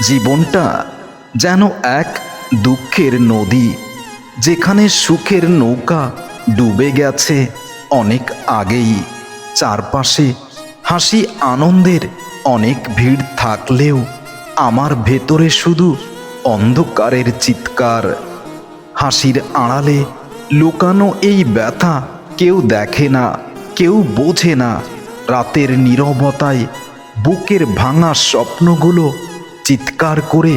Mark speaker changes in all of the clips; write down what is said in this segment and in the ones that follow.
Speaker 1: জীবনটা যেন এক দুঃখের নদী, যেখানে সুখের নৌকা ডুবে গেছে অনেক আগেই। চারপাশে হাসি আনন্দের অনেক ভিড় থাকলেও আমার ভেতরে শুধু অন্ধকারের চিৎকার। হাসির আড়ালে লুকানো এই ব্যথা কেউ দেখে না, কেউ বোঝে না। রাতের নীরবতায় বুকের ভাঙা স্বপ্নগুলো চিৎকার করে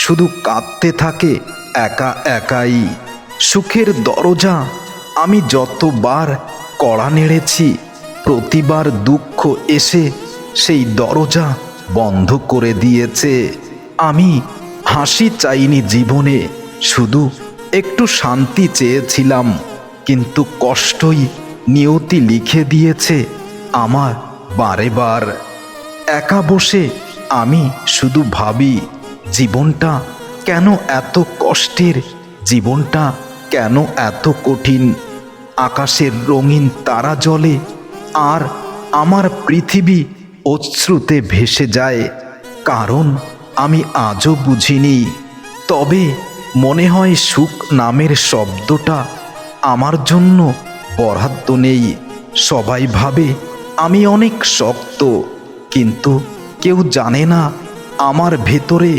Speaker 1: শুধু কাঁদতে থাকে একা একাই। সুখের দরজা আমি যতবার কড়া নেড়েছি, প্রতিবার দুঃখ এসে সেই দরজা বন্ধ করে দিয়েছে। আমি হাসি চাইনি জীবনে, শুধু একটু শান্তি চেয়েছিলাম, কিন্তু কষ্টই নিয়তি লিখে দিয়েছে আমার বারে বার। একা বসে আমি শুধু ভাবি, জীবনটা কেন এত কষ্টের, জীবনটা কেন এত কঠিন। আকাশের রঙিন তারা জ্বলে আর আমার পৃথিবী অশ্রুতে ভেসে যায়, কারণ আমি আজও বুঝিনি। তবে মনে হয় সুখ নামের শব্দটা আমার জন্য বরাদ্দ নেই। সবাই ভাবে আমি অনেক শক্ত, কিন্তু কেউ জানে না আমার ভেতরে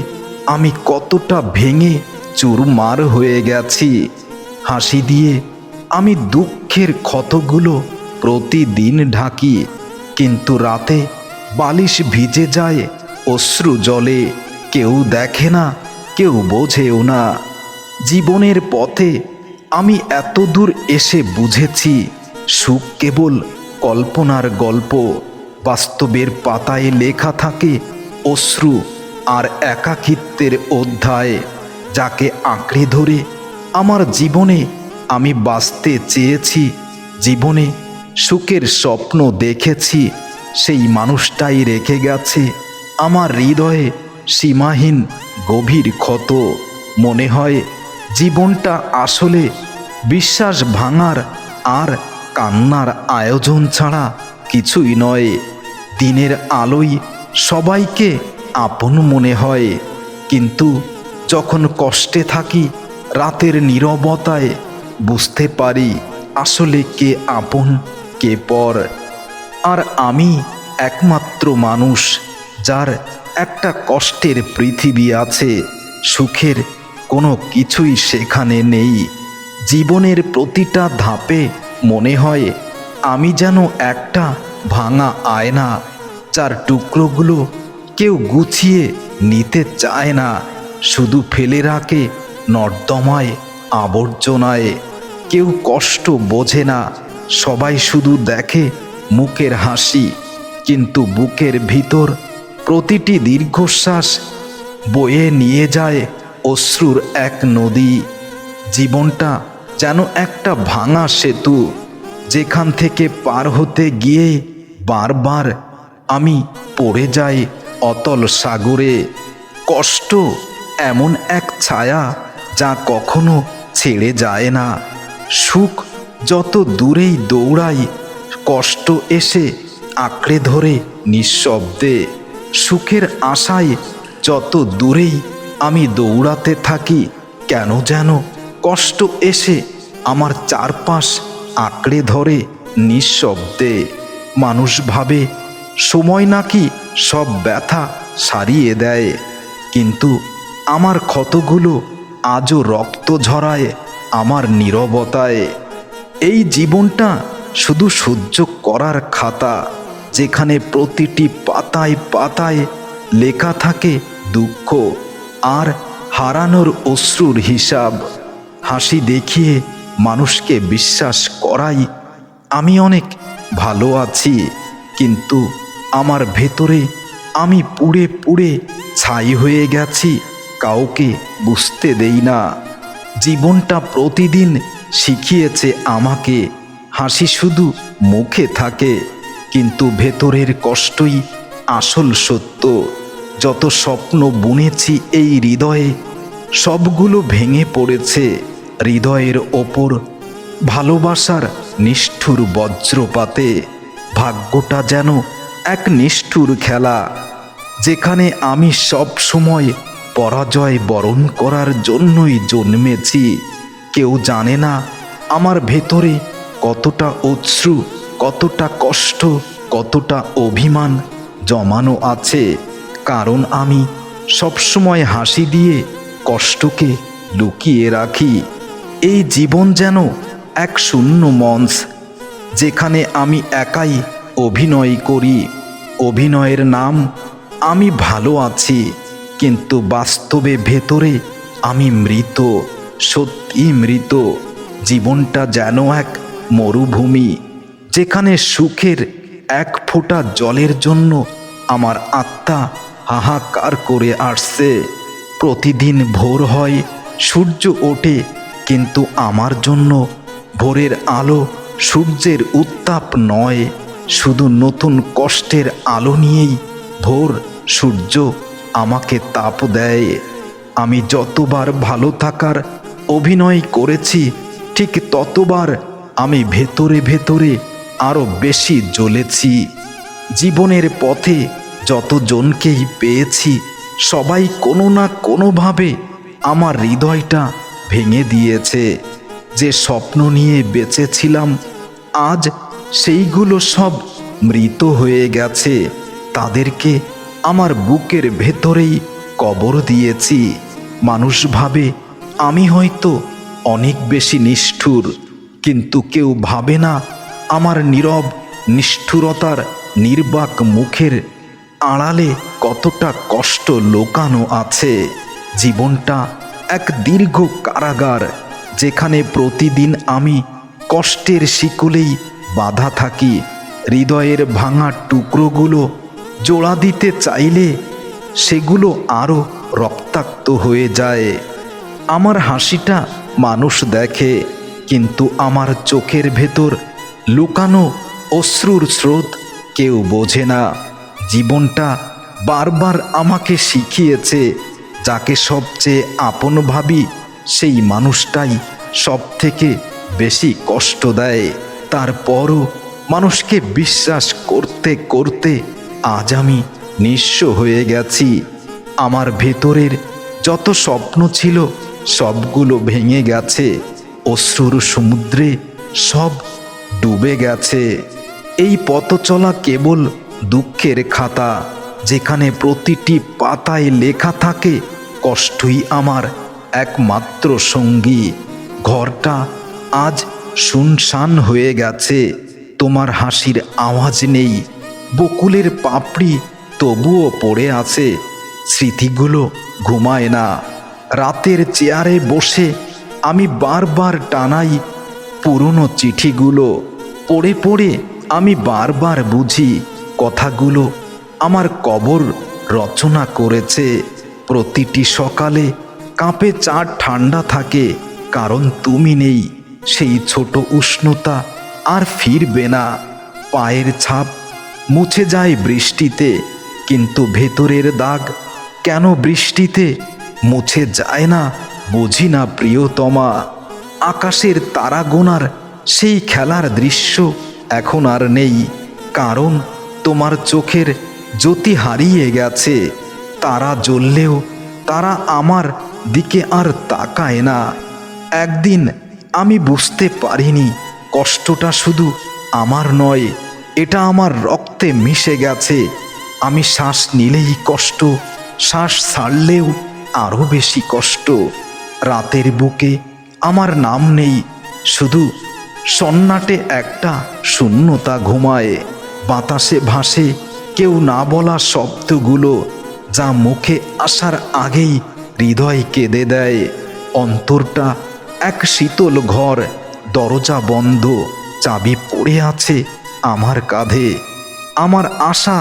Speaker 1: আমি কতটা ভেঙে চুরমার হয়ে গেছি। হাসি দিয়ে আমি দুঃখের ক্ষতগুলো প্রতিদিন ঢাকি, কিন্তু রাতে বালিশ ভিজে যায় অশ্রু জলে। কেউ দেখে না, কেউ বোঝেও না। জীবনের পথে আমি এত দূর এসে বুঝেছি, সুখ কেবল কল্পনার গল্প। বাস্তবের পাতায় লেখা থাকে অশ্রু আর একাকিত্বের অধ্যায়। যাকে আঁকড়ে ধরে আমার জীবনে আমি বাঁচতে চেয়েছি, জীবনে সুখের স্বপ্ন দেখেছি, সেই মানুষটাই রেখে গেছে আমার হৃদয়ে সীমাহীন গভীর ক্ষত। মনে হয় জীবনটা আসলে বিশ্বাস ভাঙার আর কান্নার আয়োজন ছাড়া কিছুই নয়। দিনের আলোয় সবাইকে আপন মনে হয়, কিন্তু যখন কষ্টে থাকি রাতের নীরবতায় বুঝতে পারি আসলে কে আপন কে পর। আর আমি একমাত্র মানুষ যার একটা কষ্টের পৃথিবী আছে, সুখের কোনো কিছুই সেখানে নেই। জীবনের প্রতিটা ধাপে মনে হয় আমি যেন একটা ভাঙা আয়না, যার টুকরোগুলো কেউ গুছিয়ে নিতে চায় না, শুধু ফেলে রাখে নর্দমায় আবর্জনায়। কেউ কষ্ট বোঝে না, সবাই শুধু দেখে মুখের হাসি, কিন্তু বুকের ভিতর প্রতিটি দীর্ঘশ্বাস বয়ে নিয়ে যায় অশ্রুর এক নদী। জীবনটা যেন একটা ভাঙা সেতু, যেখান থেকে পার হতে গিয়ে বারবার আমি পড়ে যাই অতল সাগরে। কষ্ট এমন এক ছায়া যা কখনো ছেড়ে যায় না। সুখ যত দূরেই দৌড়াই, কষ্ট এসে আঁকড়ে ধরে নিঃশব্দে। সুখের আশায় যত দূরেই আমি দৌড়াতে থাকি, কেন যেন কষ্ট এসে আমার চারপাশ আঁকড়ে ধরে নিঃশব্দে। মানুষ ভাবে সময় নাকি সব ব্যথা সারিয়ে দেয়, কিন্তু আমার ক্ষতগুলো আজও রক্ত ঝরায় আমার নীরবতায়। এই জীবনটা শুধু সহ্য করার খাতা, যেখানে প্রতিটি পাতায় পাতায় লেখা থাকে দুঃখ আর হারানোর অশ্রুর হিসাব। হাসি দেখিয়ে মানুষকে বিশ্বাস করাই আমি অনেক ভালো আছি, কিন্তু আমার ভেতরে আমি পুড়ে পুড়ে ছাই হয়ে গেছি, কাউকে বুঝতে দেই না। জীবনটা প্রতিদিন শিখিয়েছে আমাকে, হাসি শুধু মুখে থাকে, কিন্তু ভেতরের কষ্টই আসল সত্য। যত স্বপ্ন বুনেছি এই হৃদয়ে, সবগুলো ভেঙে পড়েছে হৃদয়ের ওপর ভালোবাসার নিষ্ঠুর বজ্রপাতে। ভাগ্যটা যেন এক নিষ্ঠুর খেলা, যেখানে আমি সব সময় পরাজয় বরণ করার জন্যই জন্মেছি। কেউ জানে না আমার ভেতরে কতটা অশ্রু, কতটা কষ্ট, কতটা অভিমান জমানো আছে। কারণ আমি সবসময় হাসি দিয়ে কষ্টকে লুকিয়ে রাখি। এই জীবন যেন এক শূন্য মঞ্চ, যেখানে আমি একাই অভিনয় করি। অভিনয়ের নাম আমি ভালো আছি, কিন্তু বাস্তবে ভেতরে আমি মৃত, সত্যি মৃত। জীবনটা যেন এক মরুভূমি, যেখানে সুখের এক ফোঁটা জলের জন্য আমার আত্মা হাহাকার করে আসছে। প্রতিদিন ভোর হয়, সূর্য ওঠে, কিন্তু আমার জন্য ভোরের আলো সূর্যের উত্তাপ নয়, শুধু নতুন কষ্টের আলো নিয়েই ভোর সূর্য আমাকে তাপ দেয়। আমি যতবার ভালো থাকার অভিনয় করেছি, ঠিক ততবার আমি ভেতরে ভেতরে আরও বেশি জ্বলেছি। জীবনের পথে যতজনকেই পেয়েছি, সবাই কোনো না কোনোভাবে আমার হৃদয়টা ভেঙে দিয়েছে। যে স্বপ্ন নিয়ে বেঁচেছিলাম, আজ সেইগুলো সব মৃত হয়ে গেছে। তাদেরকে আমার বুকের ভেতরেই কবর দিয়েছি। মানুষ ভাবে আমি হয়তো অনেক বেশি নিষ্ঠুর, কিন্তু কেউ ভাবে না আমার নীরব নিষ্ঠুরতার নির্বাক মুখের আড়ালে কতটা কষ্ট লুকানো আছে। জীবনটা এক দীর্ঘ কারাগার, যেখানে প্রতিদিন আমি কষ্টের শিকলেই বাঁধা থাকি। হৃদয়ের ভাঙা টুকরোগুলো জোড়া দিতে চাইলে সেগুলো আরও রক্তাক্ত হয়ে যায়। আমার হাসিটা মানুষ দেখে, কিন্তু আমার চোখের ভেতর লুকানো অশ্রুর স্রোত কেউ বোঝে না। জীবনটা বারবার আমাকে শিখিয়েছে, যাকে সবচেয়ে আপন ভাবি সেই মানুষটাই সব থেকে বেশি কষ্ট দেয়। তারপরও মানুষকে বিশ্বাস করতে করতে আজ আমি নিঃস্ব হয়ে গেছি। আমার ভেতরের যত স্বপ্ন ছিল সবগুলো ভেঙে গেছে, অশ্রুর সমুদ্রে সব ডুবে গেছে। এই পথ চলা কেবল দুঃখের খাতা, যেখানে প্রতিটি পাতায় লেখা থাকে কষ্টই আমার একমাত্র সঙ্গী। ঘরটা আজ শুনশান হয়ে গেছে, তোমার হাসির আওয়াজ নেই। বকুলের পাপড়ি তবুও পড়ে আছে, স্মৃতিগুলো ঘুমায় না। রাতের চেয়ারে বসে আমি বারবার টানাই পুরনো চিঠিগুলো। পড়ে পড়ে আমি বারবার বুঝি কথাগুলো আমার কবর রচনা করেছে। প্রতিটি সকালে কাপে চা ঠান্ডা থাকে, কারণ তুমি নেই। সেই ছোট উষ্ণতা আর ফিরবে না। পায়ের ছাপ মুছে যায় বৃষ্টিতে, কিন্তু ভেতরের দাগ কেন বৃষ্টিতে মুছে যায় না বুঝি না প্রিয়তমা। আকাশের তারা গোনার সেই খেলার দৃশ্য এখন আর নেই, কারণ তোমার চোখের জ্যোতি হারিয়ে গেছে। তারা জ্বললেও তারা আমার দিকে আর তাকায় না। একদিন আমি বুঝতে পারিনি কষ্টটা শুধু আমার নয়, এটা আমার রক্তে মিশে গেছে। আমি শ্বাস নিলেই কষ্ট, শ্বাস ছাড়লেও আরও বেশি কষ্ট। রাতের বুকে আমার নাম নেই, শুধু সন্নাটে একটা শূন্যতা ঘুমায়। বাতাসে ভাসে কেউ না বলা শব্দগুলো, যা মুখে আসার আগেই হৃদয় কেঁদে দেয়। অন্তরটা এক শীতল ঘর, দরজা বন্ধ, চাবি পড়ে আছে আমার কাঁধে। আমার আশা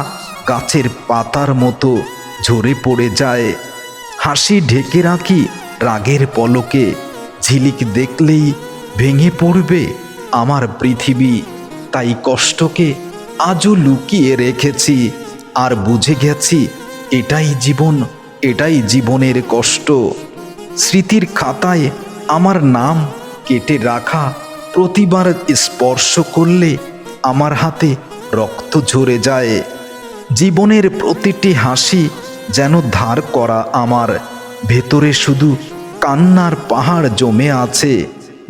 Speaker 1: গাছের পাতার মতো ঝরে পড়ে যায়। হাসি ঢেকে রাখি রাগের পলকে, ঝিলিক দেখলেই ভেঙে পড়বে আমার পৃথিবী। তাই কষ্টকে আজও লুকিয়ে রেখেছি, আর বুঝে গেছি এটাই জীবন, এটাই জীবনের কষ্ট। স্মৃতির খাতায় আমার নাম কেটে রাখা, প্রতিবার স্পর্শ করলে আমার হাতে রক্ত ঝরে যায়। জীবনের প্রতিটি হাসি যেন ধার করা আমার, ভেতরে শুধু কান্নার পাহাড় জমে আছে।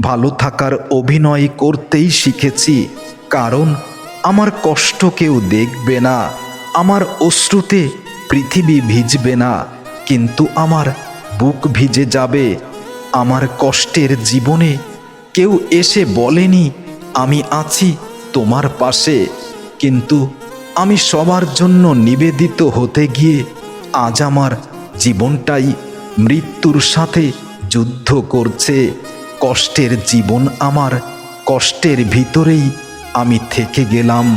Speaker 1: ভালো থাকার অভিনয় করতেই শিখেছি, কারণ আমার কষ্ট কেউ দেখবে না, আমার অশ্রুতে পৃথিবী ভিজবে না, কিন্তু আমার বুক ভিজে যাবে। আমার কষ্টের জীবনে কেউ এসে বলেনি আমি আছি তোমার পাশে, কিন্তু আমি সবার জন্য নিবেদিত হতে গিয়ে আজ আমার জীবনটাই মৃত্যুর সাথে যুদ্ধ করছে। কষ্টের জীবন আমার, কষ্টের ভিতরেই আমি থেকে গেলাম।